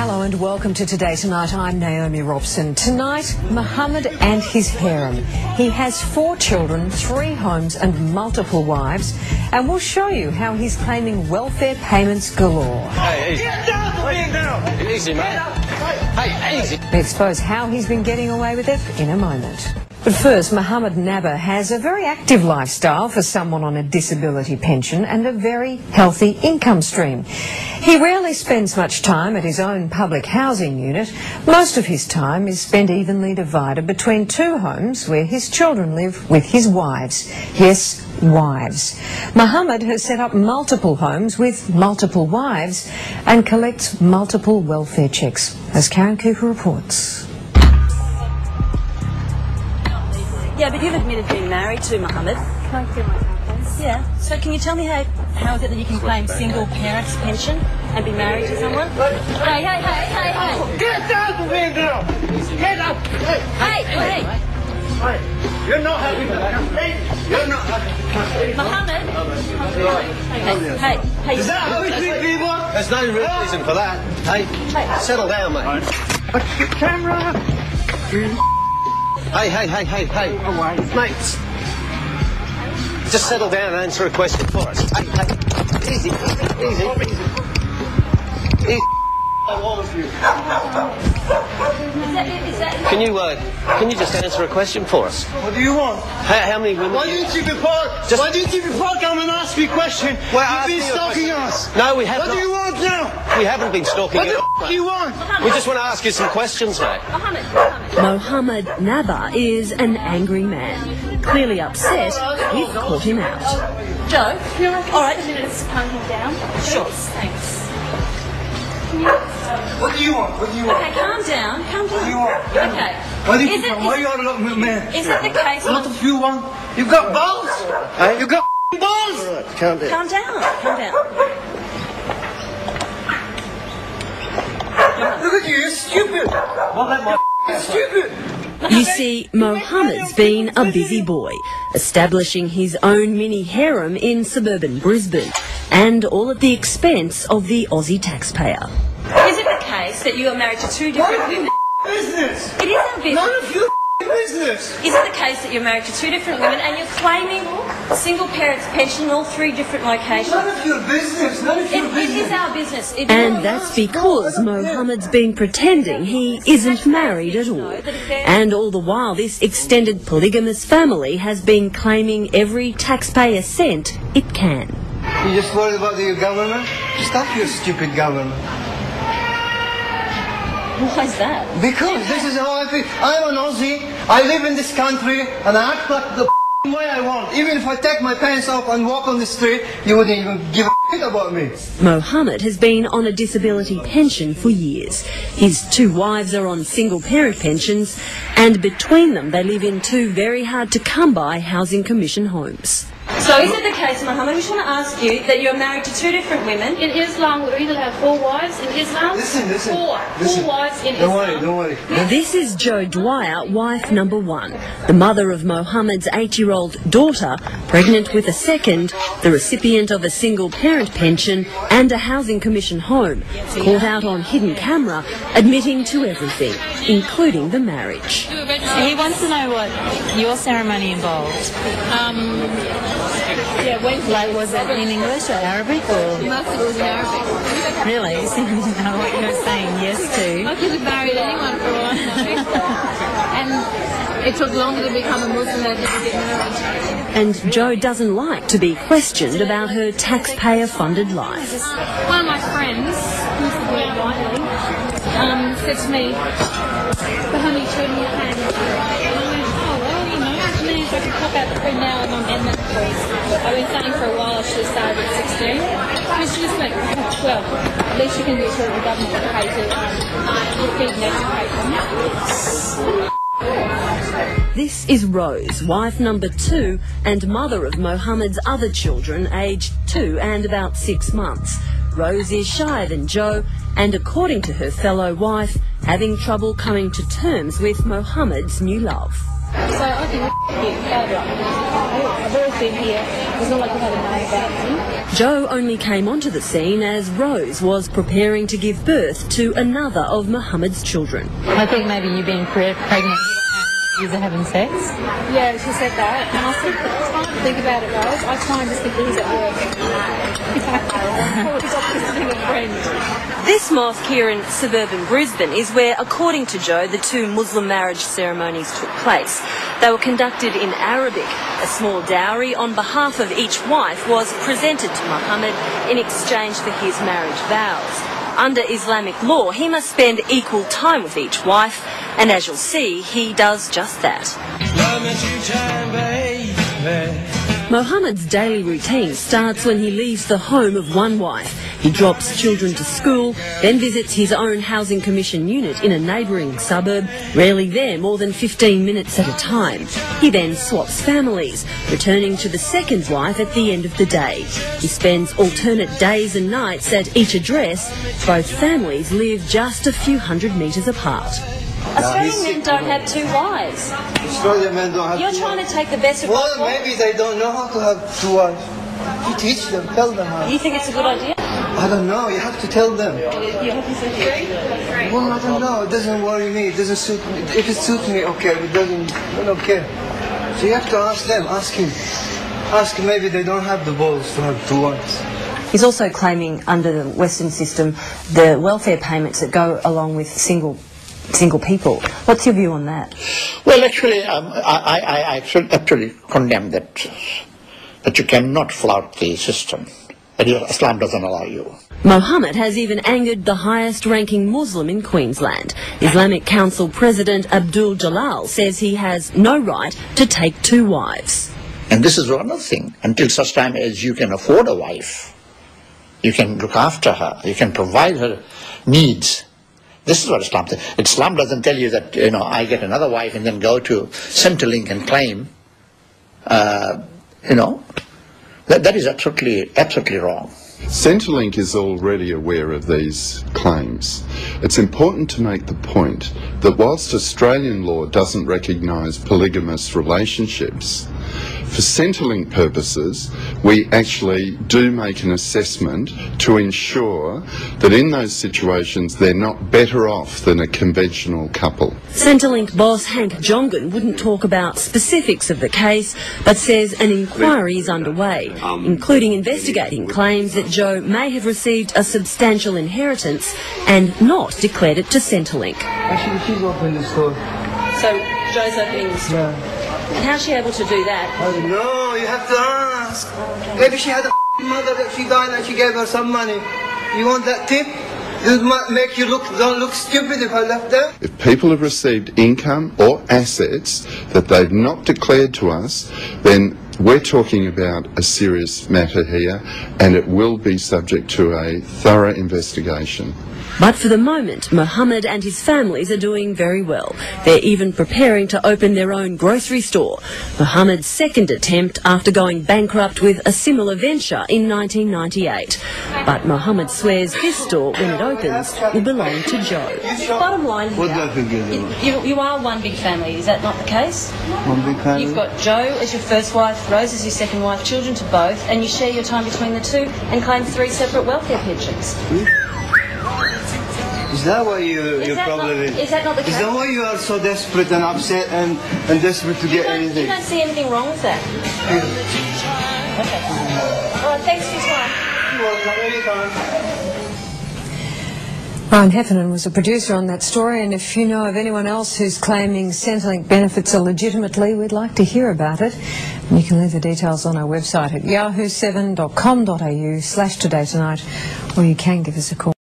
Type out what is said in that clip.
Hello and welcome to Today Tonight. I'm Naomi Robson. Tonight, Mohammed and his harem. He has 4 children, 3 homes and multiple wives, and we'll show you how he's claiming welfare payments galore. Hey, easy. Get down! Easy, mate. Hey, easy. We expose how he's been getting away with it in a moment. But first, Mohammed Nabba has a very active lifestyle for someone on a disability pension and a very healthy income stream. He rarely spends much time at his own public housing unit. Most of his time is spent evenly divided between 2 homes where his children live with his wives. Yes, wives. Mohammed has set up multiple homes with multiple wives and collects multiple welfare checks, as Karen Cooper reports. Yeah, but you've admitted being married to Mohammed. Can I feel my confidence? Yeah. So can you tell me how is it that you can claim single parents pension and be married to someone? Hey! Get down the window! Get up! Hey! You're not having a You're not having Mohammed! Hey! Is that how we treat people? There's no real reason for that. Hey, settle down, mate. What's the camera? Hey. Mates. Just settle down and answer a question for us. Hey. Easy. All of you. Can you just answer a question for us? What do you want? How many women? Why didn't you before come and ask me a question? You've been stalking us. No, we haven't. What do you want now? We haven't been stalking What you. the you want? We just want to ask you some questions, mate. Mohammed Nabba is an angry man. Clearly upset, we've caught him out. Joe? All right, minutes to calm him down. Sure. Thanks. What do you want? Okay, calm down. What do you want? Okay. Why you want to look at me? Is it the case? What do you want? You got balls? Hey? You got balls? All right, calm down. Calm down. Look at you, you're stupid. You're stupid. You see, Mohammed's been a busy boy, establishing his own mini harem in suburban Brisbane, and all at the expense of the Aussie taxpayer. Is it the case that you are married to 2 different women? Business. It is our business. None of your business. Is it the case that you're married to 2 different women and you're claiming single parents pension in all 3 different locations? None of your business. It is our business. And that's because Mohammed's been pretending he isn't married at all. And all the while, this extended polygamous family has been claiming every taxpayer cent it can. You just worried about your government? Stop your stupid government. Why is that? Because this is how I feel. I'm an Aussie. I live in this country and I act like the way I want. Even if I take my pants off and walk on the street, you wouldn't even give a shit about me. Mohammed has been on a disability pension for years. His 2 wives are on single parent pensions, and between them they live in 2 very hard to come by housing commission homes. So is it the case, Mohammed, we just want to ask you that you're married to 2 different women? In Islam, we either have 4 wives in Islam. Listen. 4 wives in Islam. Don't worry. This is Jo Dwyer, wife number 1, the mother of Mohammed's 8-year-old daughter, pregnant with a second, the recipient of a single parent pension and a housing commission home, caught out on hidden camera, admitting to everything, including the marriage. He wants to know what your ceremony involved. Like, was it in English or Arabic or? Most of it was in Arabic. Really? So you didn't know what you were saying yes to? I could have married anyone for all I know. And it took longer to become a Muslim than it did to get married. And Jo doesn't like to be questioned about her taxpayer-funded life. One of my friends, who's the word widely, said to me, "But how many children you had?" I could pop out the phone now and I'm in that place. I've been studying for a while. I should have started at 16. And she just went, well, at least you can do so the government will pay to feed and educate them. This is Rose, wife number 2 and mother of Mohammed's other children, aged 2 and about 6 months. Rose is shyer than Jo and, according to her fellow wife, having trouble coming to terms with Mohammed's new love. So I think I've always been here. It's not like I've had a name about me. Jo only came onto the scene as Rose was preparing to give birth to another of Mohammed's children. I think maybe you being pregnant, you are having sex. Yeah, she said that. And I said, it's hard to think about it, Rose. I try and just think he's at work. He's off visiting a friend. This mosque here in suburban Brisbane is where, according to Jo, the two Muslim marriage ceremonies took place. They were conducted in Arabic. A small dowry on behalf of each wife was presented to Mohammed in exchange for his marriage vows. Under Islamic law, he must spend equal time with each wife, and as you'll see, he does just that. Mohammed's daily routine starts when he leaves the home of one wife. He drops children to school, then visits his own Housing Commission unit in a neighbouring suburb, rarely there more than 15 minutes at a time. He then swaps families, returning to the second wife at the end of the day. He spends alternate days and nights at each address. Both families live just a few hundred metres apart. Australian men don't have two wives. Australian men don't have You're two trying wives. to take the best of both Well, worlds. maybe they don't know how to have two wives. You teach them, tell them how. You think it's a good idea? I don't know, you have to tell them. You have to say Well, I don't know, it doesn't worry me, it doesn't suit me. If it suits me, okay, if it doesn't, I don't care. So you have to ask them, ask him. Ask him, maybe they don't have the balls to have two wives. He's also claiming under the Western system the welfare payments that go along with single people. What's your view on that? Well, actually, I actually condemn that you cannot flout the system. Islam doesn't allow you. Mohammed has even angered the highest-ranking Muslim in Queensland. Islamic Council President Abdul Jalal says he has no right to take two wives. And this is another thing. Until such time as you can afford a wife, you can look after her, you can provide her needs. This is what Islam says. Islam doesn't tell you that, I get another wife and then go to Centrelink and claim, that is absolutely wrong. Centrelink is already aware of these claims. It's important to make the point that whilst Australian law doesn't recognise polygamous relationships, for Centrelink purposes, we actually do make an assessment to ensure that in those situations they're not better off than a conventional couple. Centrelink boss Hank Jongan wouldn't talk about specifics of the case, but says an inquiry is underway, including investigating claims that Jo may have received a substantial inheritance and not declared it to Centrelink. Actually, she's opening the store. So Jo's opening the store. Yeah. And how's she able to do that? I don't know, you have to ask. Maybe she had a mother that she died and she gave her some money. You want that tip? It might make you don't look stupid if I left them. If people have received income or assets that they've not declared to us, then we're talking about a serious matter here, and it will be subject to a thorough investigation. But for the moment, Mohammed and his families are doing very well. They're even preparing to open their own grocery store. Mohammed's second attempt after going bankrupt with a similar venture in 1998. But Mohammed swears his store, when it opens, will belong to Jo. Bottom line here, you are one big family, is that not the case? One big family? You've got Jo as your first wife, Rose as your second wife, children to both, and you share your time between the two and claim 3 separate welfare pensions. Is that why your problem is? Is that not the case? Is that why you are so desperate and upset and desperate to get anything? You don't see anything wrong with that? Okay. All right, thanks for your time. You're welcome, anytime. Ryan Heffernan was a producer on that story, and if you know of anyone else who's claiming Centrelink benefits illegitimately, we'd like to hear about it. And you can leave the details on our website at yahoo7.com.au/todaytonight, or you can give us a call.